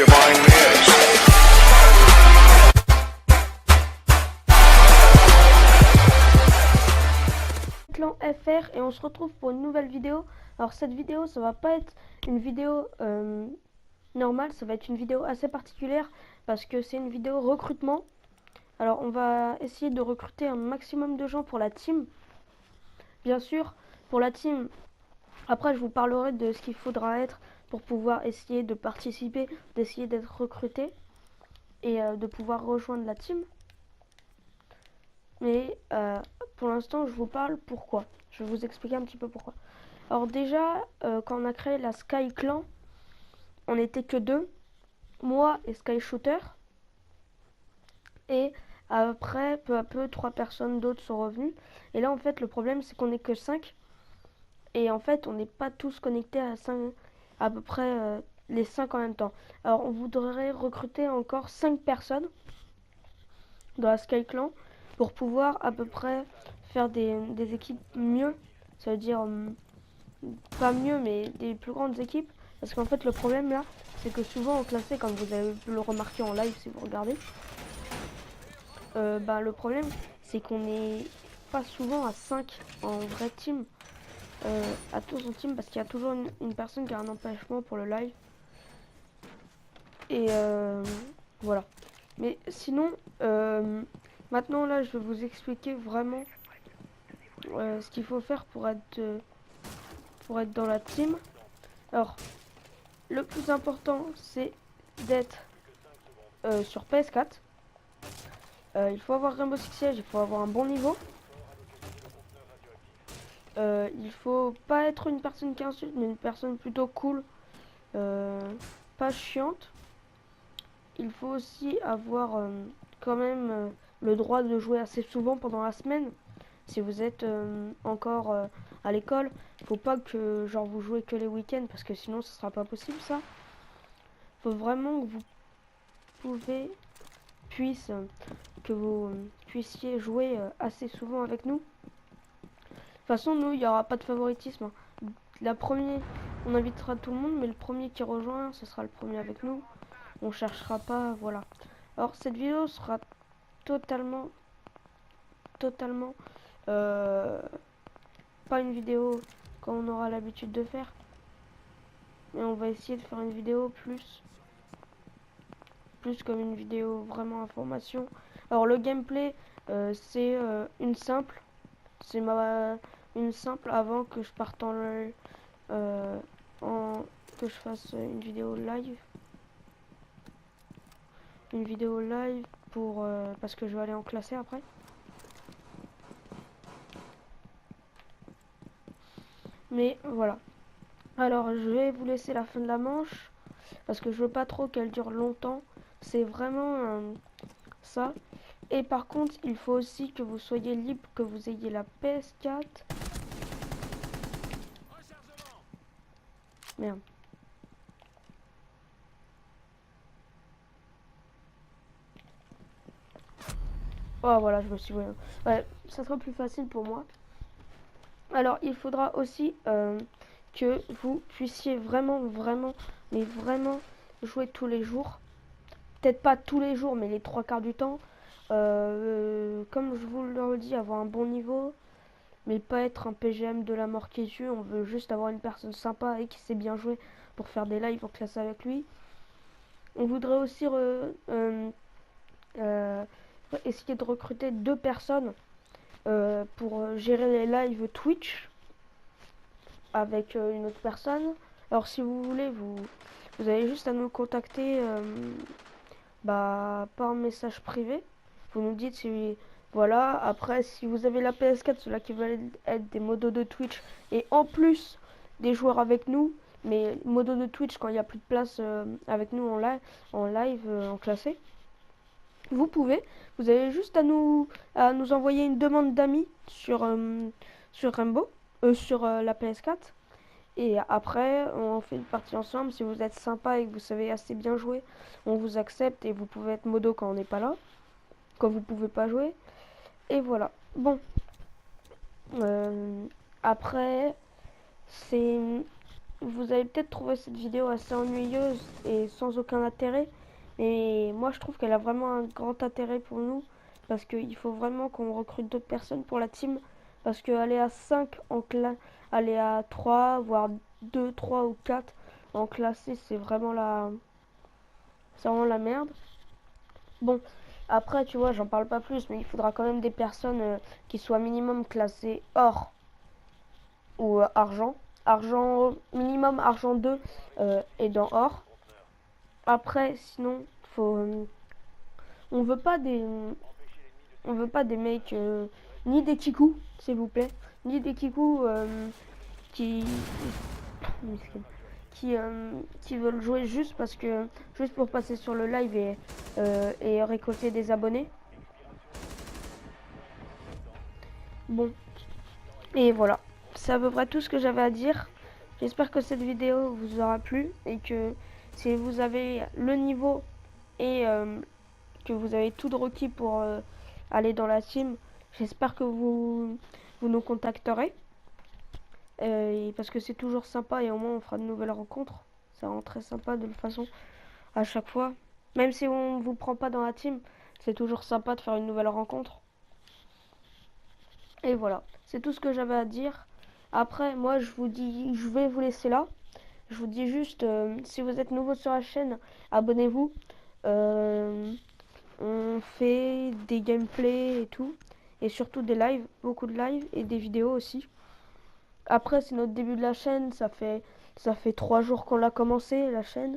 divine is. Clan FR et on se retrouve pour une nouvelle vidéo. Alors cette vidéo, ça va pas être une vidéo normale, ça va être une vidéo assez particulière parce que c'est une vidéo recrutement. Alors on va essayer de recruter un maximum de gens pour la team. Bien sûr, pour la team, après je vous parlerai de ce qu'il faudra être pour pouvoir essayer de participer, d'essayer d'être recruté et de pouvoir rejoindre la team. Mais pour l'instant, je vous parle pourquoi. Je vais vous expliquer un petit peu pourquoi. Alors déjà, quand on a créé la Sky Clan, on n'était que deux, moi et Sky Shooter. Et après, peu à peu, 3 personnes d'autres sont revenues. Et là, en fait, le problème, c'est qu'on n'est que 5. Et en fait, on n'est pas tous connectés à peu près les 5 en même temps. Alors, on voudrait recruter encore 5 personnes dans la Sky Clan pour pouvoir à peu près faire des équipes mieux. Ça veut dire pas mieux, mais des plus grandes équipes. Parce qu'en fait, le problème là, c'est que souvent en classé, comme vous avez pu le remarquer en live si vous regardez, le problème, c'est qu'on n'est pas souvent à 5 en vrai team, à tous en team, parce qu'il y a toujours une personne qui a un empêchement pour le live. Et voilà. Mais sinon, maintenant là, je vais vous expliquer vraiment ce qu'il faut faire pour être dans la team. Alors, le plus important, c'est d'être sur PS4. Il faut avoir Rainbow Six Siege, il faut avoir un bon niveau. Il faut pas être une personne qui insulte, mais une personne plutôt cool, pas chiante. Il faut aussi avoir quand même le droit de jouer assez souvent pendant la semaine. Si vous êtes encore à l'école, faut pas que genre vous jouez que les week-ends parce que sinon ce sera pas possible ça. Faut vraiment que que vous puissiez jouer assez souvent avec nous. De toute façon, nous, il n'y aura pas de favoritisme. On invitera tout le monde, mais le premier qui rejoint, ce sera le premier avec nous. On cherchera pas, voilà. Alors cette vidéo sera totalement, euh, pas une vidéo comme on aura l'habitude de faire, mais on va essayer de faire une vidéo plus comme une vidéo vraiment information. Alors le gameplay, c'est c'est une simple avant que je parte euh, que je fasse une vidéo live. Une vidéo live pour parce que je vais aller en classer après. Mais voilà. Alors je vais vous laisser la fin de la manche parce que je veux pas trop qu'elle dure longtemps. C'est vraiment ça. Et par contre, il faut aussi que vous soyez libre, que vous ayez la PS4. Merde. Oh voilà, je me suis... Ouais, ça sera plus facile pour moi. Alors, il faudra aussi que vous puissiez vraiment jouer tous les jours. Peut-être pas tous les jours, mais les 3 quarts du temps. Comme je vous le redis, avoir un bon niveau, mais pas être un PGM de la mort qui tue. On veut juste avoir une personne sympa et qui sait bien jouer pour faire des lives en classe avec lui. On voudrait aussi essayer de recruter 2 personnes pour gérer les lives Twitch avec une autre personne. Alors si vous voulez, vous avez juste à nous contacter par message privé. Vous nous dites si voilà. Après, si vous avez la PS4, ceux-là qui veulent être des modos de Twitch et en plus des joueurs avec nous, mais modos de Twitch quand il n'y a plus de place avec nous en live en classé, vous pouvez. Vous avez juste à nous envoyer une demande d'amis sur Rainbow, sur la PS4. Et après, on fait une partie ensemble. Si vous êtes sympa et que vous savez assez bien jouer, on vous accepte et vous pouvez être modo quand on n'est pas là, quand vous pouvez pas jouer. Et voilà. Bon. Après, c'est vous avez peut-être trouvé cette vidéo assez ennuyeuse et sans aucun intérêt. Mais moi, je trouve qu'elle a vraiment un grand intérêt pour nous. Parce qu'il faut vraiment qu'on recrute d'autres personnes pour la team. Parce qu'aller à 5 en classe, aller à 3, voire 2, 3 ou 4 en classé, c'est vraiment la merde. Bon, après, tu vois, j'en parle pas plus, mais il faudra quand même des personnes qui soient minimum classées or ou argent. Argent minimum argent 2 et dans or. Après, sinon, faut on veut pas des on veut pas des mecs ni des kikous, s'il vous plaît, ni des kikous qui qui veulent jouer juste parce que juste pour passer sur le live et récolter des abonnés. Bon, et voilà, c'est à peu près tout ce que j'avais à dire. J'espère que cette vidéo vous aura plu et que si vous avez le niveau et que vous avez tout de requis pour aller dans la team, j'espère que vous nous contacterez. Parce que c'est toujours sympa et au moins on fera de nouvelles rencontres. Ça rend très sympa de toute façon à chaque fois. Même si on vous prend pas dans la team, c'est toujours sympa de faire une nouvelle rencontre. Et voilà, c'est tout ce que j'avais à dire. Après, moi je vous dis, je vais vous laisser là. Je vous dis juste, si vous êtes nouveau sur la chaîne, abonnez-vous. Euh, on fait des gameplays et tout. Et surtout des lives, beaucoup de lives et des vidéos aussi. Après, c'est notre début de la chaîne. Ça fait 3 jours qu'on l'a commencé, la chaîne.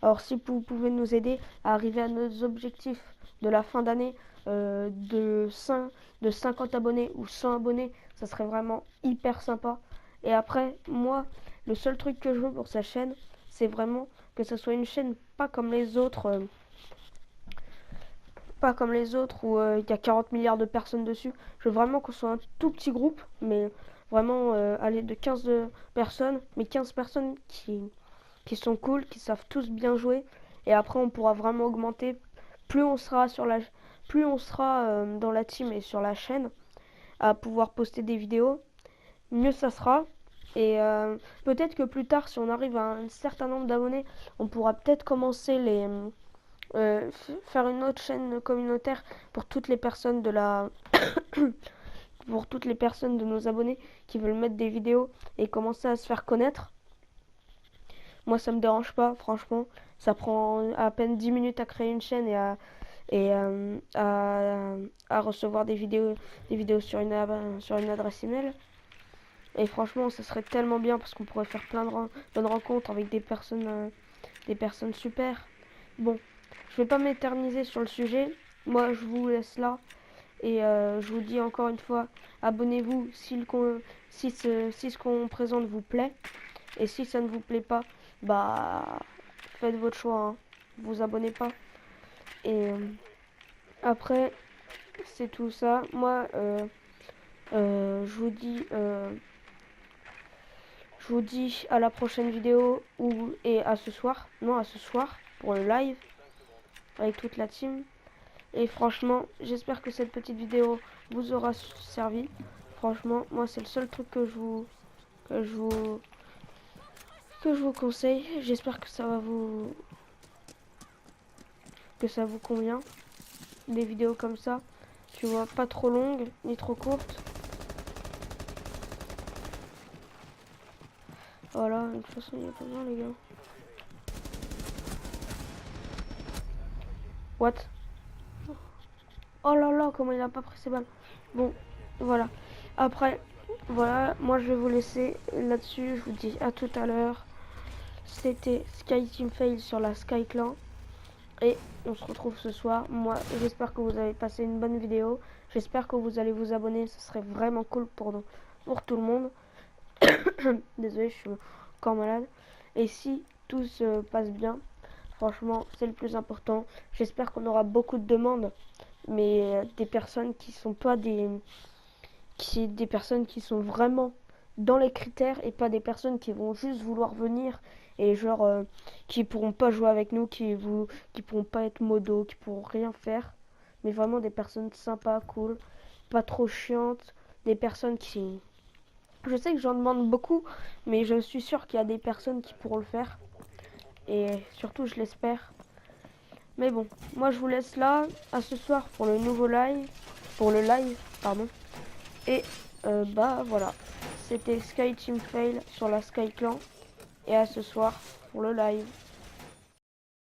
Alors, si vous pouvez nous aider à arriver à nos objectifs de la fin d'année de 50 abonnés ou 100 abonnés, ça serait vraiment hyper sympa. Et après, moi, le seul truc que je veux pour sa chaîne, c'est vraiment que ça soit une chaîne pas comme les autres. Pas comme les autres où il y a 40 milliards de personnes dessus. Je veux vraiment qu'on soit un tout petit groupe, mais vraiment aller de 15 personnes, mais 15 personnes qui sont cool, qui savent tous bien jouer. Et après, on pourra vraiment augmenter. Plus on sera plus on sera dans la team et sur la chaîne à pouvoir poster des vidéos, mieux ça sera. Et peut-être que plus tard, si on arrive à un certain nombre d'abonnés, on pourra peut-être commencer faire une autre chaîne communautaire pour toutes les personnes pour toutes les personnes de nos abonnés qui veulent mettre des vidéos et commencer à se faire connaître. Moi, ça me dérange pas, franchement. Ça prend à peine 10 minutes à créer une chaîne à recevoir des vidéos sur une adresse email. Et franchement, ça serait tellement bien parce qu'on pourrait faire plein de bonnes rencontres avec des personnes super. Bon, je vais pas m'éterniser sur le sujet. Moi, je vous laisse là. Et je vous dis encore une fois, abonnez-vous si ce qu'on présente vous plaît. Et si ça ne vous plaît pas, bah faites votre choix. Hein. Vous abonnez pas. Et après, c'est tout ça. Moi, je vous dis à la prochaine vidéo et à ce soir. Non, à ce soir pour le live avec toute la team. Et franchement, j'espère que cette petite vidéo vous aura servi. Franchement, moi c'est le seul truc que je vous que je vous conseille. J'espère que ça vous convient. Des vidéos comme ça, tu vois, pas trop longues ni trop courtes. Voilà, de toute façon, il n'y a pas besoin les gars. What? Oh là là, comment il a pas pris ses balles. Bon, voilà. Après, voilà, moi je vais vous laisser là-dessus. Je vous dis à tout à l'heure. C'était Sky Team Fail sur la Sky Clan. Et on se retrouve ce soir. Moi, j'espère que vous avez passé une bonne vidéo. J'espère que vous allez vous abonner. Ce serait vraiment cool pour tout le monde. Désolé, je suis encore malade. Et si tout se passe bien, franchement, c'est le plus important. J'espère qu'on aura beaucoup de demandes. Mais des personnes qui sont pas des personnes qui sont vraiment dans les critères et pas des personnes qui vont juste vouloir venir et genre qui pourront pas jouer avec nous, qui pourront pas être modo, qui pourront rien faire, mais vraiment des personnes sympas, cool, pas trop chiantes, des personnes Je sais que j'en demande beaucoup, mais je suis sûr qu'il y a des personnes qui pourront le faire. Et surtout, je l'espère. Mais bon, moi je vous laisse là, à ce soir pour le nouveau live, pour le live, pardon. Et bah voilà, c'était Sky Team Fail sur la Sky Clan. Et à ce soir pour le live.